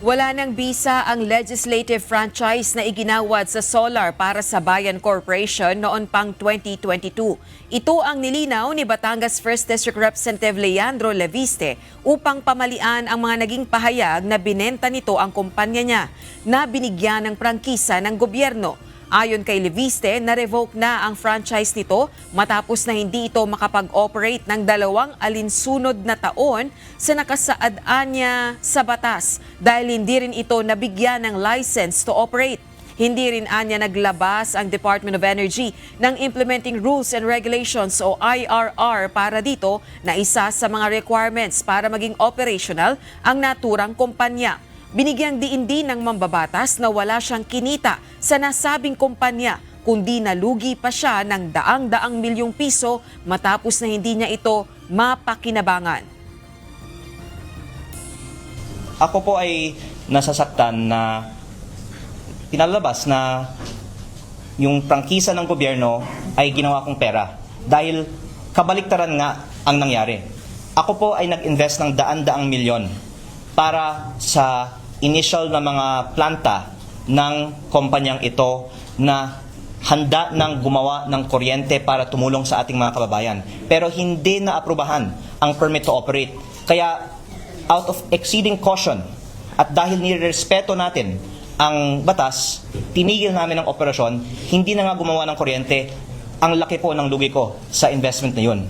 Wala ng bisa ang legislative franchise na iginawad sa solar para sa Bayan Corporation noon pang 2022. Ito ang nilinaw ni Batangas 1st District Representative Leandro Leviste upang pamalian ang mga naging pahayag na binenta nito ang kumpanya niya na binigyan ng prangkisa ng gobyerno. Ayon kay Leviste, na-revoke na ang franchise nito matapos na hindi ito makapag-operate ng 2 alinsunod na taon sa nakasaad niya sa batas dahil hindi rin ito nabigyan ng license to operate. Hindi rin anya naglabas ang Department of Energy ng Implementing Rules and Regulations o IRR para dito na isa sa mga requirements para maging operational ang naturang kumpanya. Binigyang diin din ng mambabatas na wala siyang kinita sa nasabing kumpanya kundi nalugi pa siya ng daang-daang milyong piso matapos na hindi niya ito mapakinabangan. Ako po ay nasasaktan na pinalabas na yung prangkisa ng gobyerno ay ginawa kong pera dahil kabaliktaran nga ang nangyari. Ako po ay nag-invest ng daan-daang milyon para sa initial na mga planta ng kumpanyang ito na handa nang gumawa ng kuryente para tumulong sa ating mga kababayan. Pero hindi na aprubahan ang permit to operate. Kaya out of exceeding caution at dahil nirespeto natin ang batas, tinigil namin ang operasyon, hindi na nga gumawa ng kuryente. Ang laki po ng lugi ko sa investment na yun.